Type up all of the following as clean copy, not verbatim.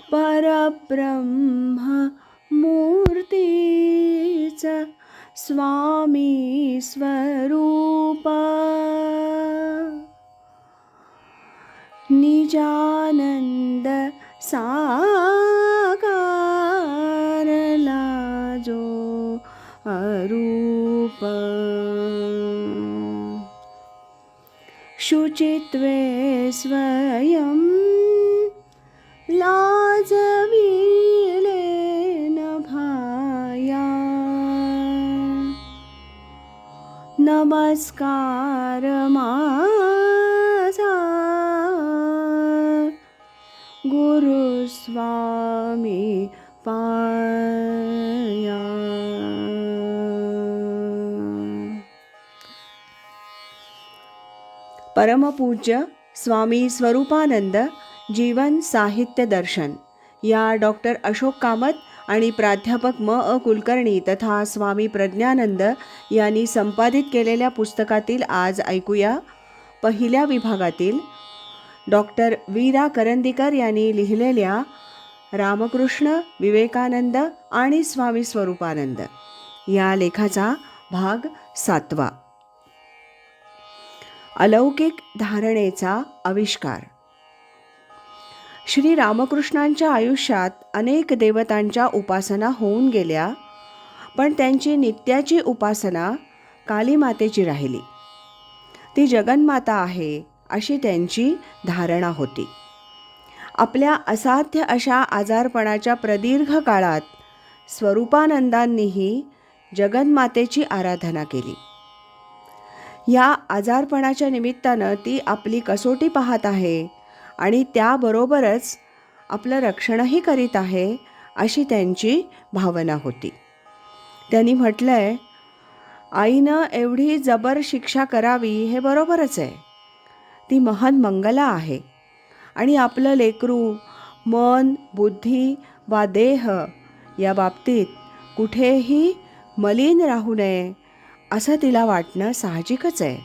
परब्रह्म मूर्तीचा स्वामी स्वरूपा, निजानंद साकारला जो अरूप, शुचित्वे स्वयं लाजविले नभाया, नमस्कार माझा गुरुस्वामी पाया. परमपूज्य स्वामी स्वरूपानंद जीवन साहित्य दर्शन या डॉक्टर अशोक कामत आणि प्राध्यापक कुलकर्णी तथा स्वामी प्रज्ञानंद यांनी संपादित केलेल्या पुस्तकातील आज ऐकूया पहिल्या विभागातील डॉक्टर वीरा करंदीकर यांनी लिहिलेल्या रामकृष्ण, विवेकानंद आणि स्वामी स्वरूपानंद या लेखाचा भाग 7. अलौकिक धारणेचा आविष्कार. श्री रामकृष्णांच्या आयुष्यात अनेक देवतांच्या उपासना होऊन गेल्या, पण त्यांची नित्याची उपासना कालीमातेची राहिली. ती जगन्माता आहे अशी त्यांची धारणा होती. आपल्या असाध्य अशा आजारपणाच्या प्रदीर्घ काळात स्वरूपानंदांनीही जगन्मातेची आराधना केली. या आजारपणाच्या निमित्तानं ती आपली कसोटी पाहत आहे आणि त्याबरोबरच आपलं रक्षणही करीत आहे अशी त्यांची भावना होती. त्यांनी म्हटलंय, आईनं एवढी जबर शिक्षा करावी हे बरोबरच आहे. ती महान मंगला आहे आणि आपलं लेकरू मन, बुद्धी वा देह या बाबतीत कुठेही मलिन राहू नये असं तिला वाटणं साहजिकच आहे.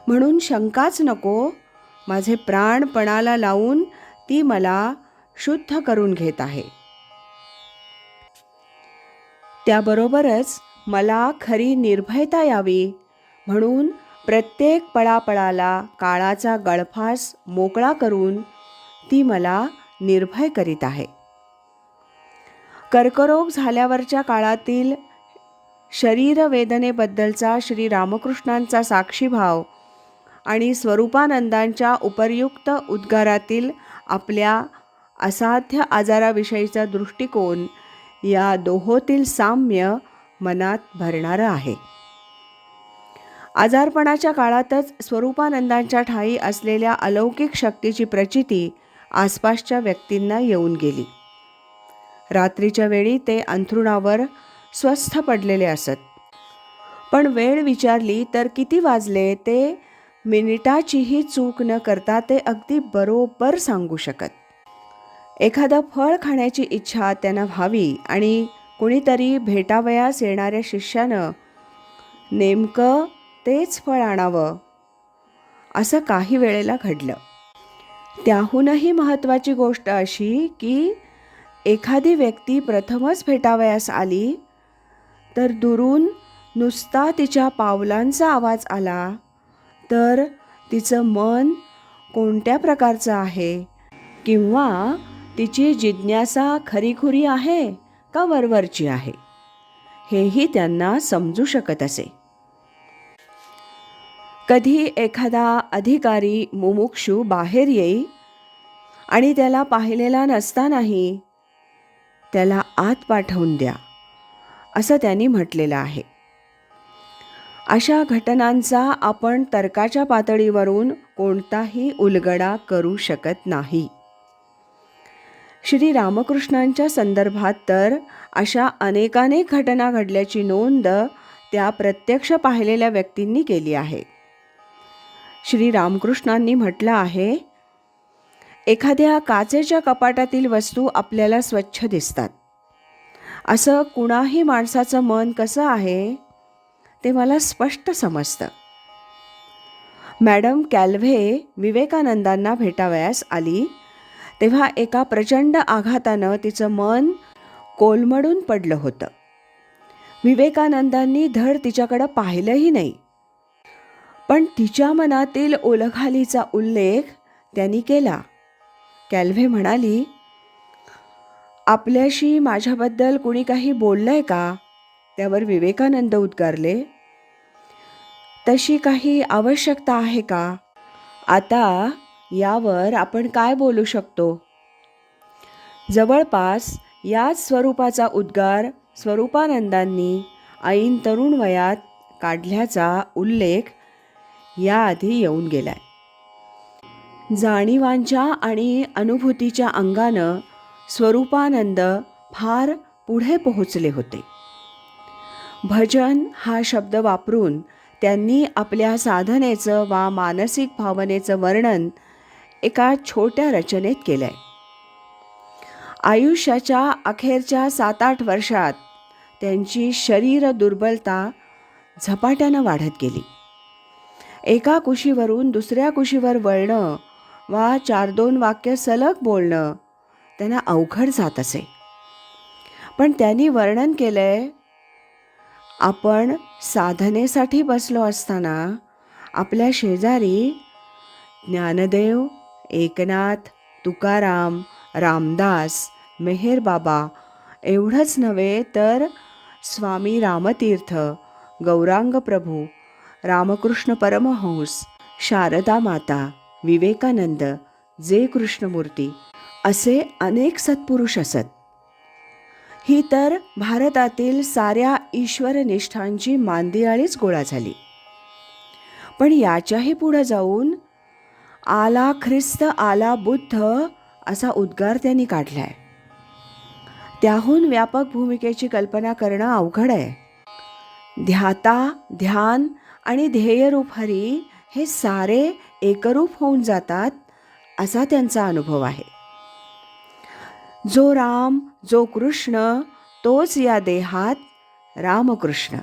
म्हणून शंकाच नको, माझे प्राण पणाला लावून ती मला शुद्ध करून घेत आहे. त्याबरोबरच मला खरी निर्भयता यावी म्हणून प्रत्येक पळापळाला काळाचा गळफास मोकळा करून ती मला निर्भय करीत आहे. कर्करोग झाल्यावरच्या काळातील शरीरवेदनेबद्दलचा श्री रामकृष्णांचा साक्षीभाव आणि स्वरूपानंदांच्या उपर्युक्त उद्गारातील आपल्या असाध्य आजाराविषयीचा दृष्टिकोन या दोहोतील साम्य मनात भरणारं आहे. आजारपणाच्या काळातच स्वरूपानंदांच्या ठायी असलेल्या अलौकिक शक्तीची प्रचिती आसपासच्या व्यक्तींना येऊन गेली. रात्रीच्या वेळी ते अंथरुणावर स्वस्थ पडलेले असत, पण वेळ विचारली तर किती वाजले ते मिनिटाचीही चूक न करता ते अगदी बरोबर सांगू शकत. एखादं फळ खाण्याची इच्छा त्यांना व्हावी आणि कुणीतरी भेटावयास येणाऱ्या शिष्यानं नेमकं तेच फळ आणावं असं काही वेळेला घडलं. त्याहूनही महत्त्वाची गोष्ट अशी की एखादी व्यक्ती प्रथमच भेटावयास आली तर दुरून नुसता तिच्या पावलांचा आवाज आला तर तिचं मन कोणत्या प्रकारचं आहे किंवा तिची जिज्ञासा खरीखुरी आहे का वरवरची आहे हेही त्यांना समजू शकत असे. कधी एखादा अधिकारी मुमुक्षू बाहेर येई आणि त्याला पाहिलेला नसतानाही त्याला आत पाठवून द्या असं त्यांनी म्हटलेलं आहे. अशा घटनांचा आपण तर्काच्या पातळीवरून कोणताही उलगडा करू शकत नाही. श्री रामकृष्णांच्या संदर्भात तर अशा अनेकानेक घटना घडल्याची नोंद त्या प्रत्यक्ष पाहिलेल्या व्यक्तींनी केली आहे. श्री रामकृष्णांनी म्हटलं आहे, एखाद्या काचेच्या कपाटातील वस्तू आपल्याला स्वच्छ दिसतात. असं कुणाही माणसाचं मन कसं आहे ते मला स्पष्ट समजतं. मॅडम कॅल्व्हे विवेकानंदांना भेटावयास आली तेव्हा एका प्रचंड आघातानं तिचं मन कोलमडून पडलं होतं. विवेकानंदांनी धड तिच्याकडं पाहिलंही नाही, पण तिच्या मनातील ओलघालीचा उल्लेख त्यांनी केला. कॅल्व्हे म्हणाली, आपल्याशी माझ्याबद्दल कुणी काही बोललंय का? त्यावर विवेकानंद उद्गारले, तशी काही आवश्यकता आहे का? आता यावर आपण काय बोलू शकतो? जवळपास याच स्वरूपाचा उद्गार स्वरूपानंदांनी ऐन तरुण वयात काढल्याचा उल्लेख याआधी येऊन गेलाय. जाणीवांच्या आणि अनुभूतीच्या अंगानं स्वरूपानंद फार पुढे पोहोचले होते. भजन हा शब्द वापरून त्यांनी आपल्या साधनेचं वा मानसिक भावनेचं वर्णन एका छोट्या रचनेत केलंय. आयुष्याच्या अखेरच्या 7-8 वर्षात त्यांची शरीर दुर्बलता झपाट्यानं वाढत गेली. एका कुशीवरून दुसऱ्या कुशीवर वळणं वा 4-2 वाक्य सलग बोलणं त्यांना अवघड जात असे. पण त्यांनी वर्णन केलंय, आपण साधनेसाठी बसलो असताना आपल्या शेजारी ज्ञानदेव, एकनाथ, तुकाराम, रामदास, मेहेरबाबा एवढंच नव्हे तर स्वामी रामतीर्थ, गौरांग प्रभू, रामकृष्ण परमहंस, शारदा माता, विवेकानंद, जे कृष्णमूर्ती असे अनेक सत्पुरुष असत. ही तर भारतातील साऱ्या ईश्वरनिष्ठांची मांदियाळीच गोळा झाली. पण याच्याही पुढे जाऊन आला ख्रिस्त, आला बुद्ध असा उद्गार त्यांनी काढलाय. त्याहून व्यापक भूमिकेची कल्पना करणं अवघड आहे. ध्याता, ध्यान आणि ध्येयरूप हरी हे सारे एकरूप होऊन जातात असा त्यांचा अनुभव आहे. जो राम, जो कृष्ण, तोच या देहात रामकृष्ण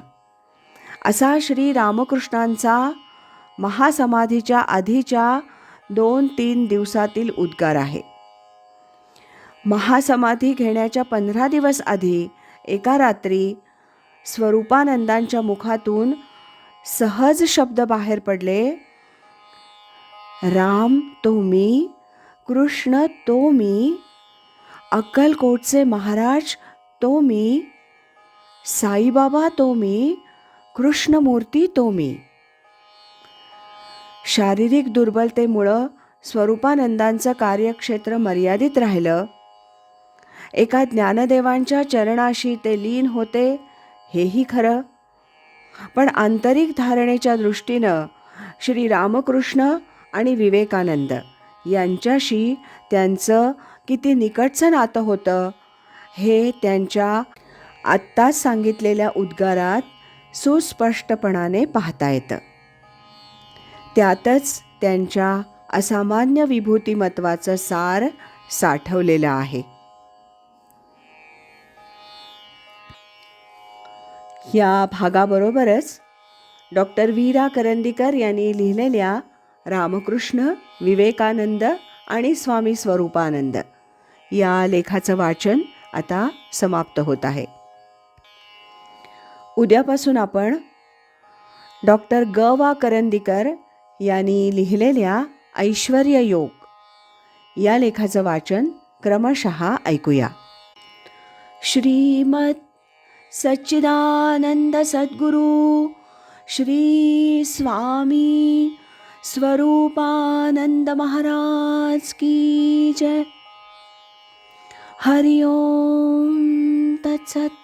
असा श्री रामकृष्णांचा महासमाधीच्या आधीच्या 2-3 दिवसातील उद्गार आहे. महासमाधी घेण्याच्या 15 दिवस आधी एका रात्री स्वरूपानंदांच्या मुखातून सहज शब्द बाहेर पडले, राम तो मी, कृष्ण तो मी, अक्कलकोटचे महाराज तो मी, साईबाबा तो मी, कृष्णमूर्ती तो मी. शारीरिक दुर्बलतेमुळं स्वरूपानंदांचं कार्यक्षेत्र मर्यादित राहिलं. एका ज्ञानदेवांच्या चरणाशी ते लीन होते हेही खरं, पण आंतरिक धारणेच्या दृष्टीनं श्री रामकृष्ण आणि विवेकानंद यांच्याशी त्यांचं किती निकटचं नातं होतं हे त्यांच्या आत्ताच सांगितलेल्या उद्गारात सुस्पष्टपणाने पाहता येतं. त्यातच त्यांच्या असामान्य विभूतिमत्वाचं सार साठवलेलं आहे. या भागाबरोबरच डॉक्टर वीरा करंदीकर यांनी लिहिलेल्या रामकृष्ण, विवेकानंद आणि स्वामी स्वरूपानंद या लेखाचं वाचन आता समाप्त होत आहे. उद्यापासून आपण डॉक्टर ग वा करंदीकर यांनी लिहिलेल्या ऐश्वर्य योग या लेखाचं वाचन क्रमशः ऐकूया. श्रीमद सच्चिदानंद सद्गुरु श्री स्वामी स्वरूपानंद महाराज की जय. हरि ओम तत्सत.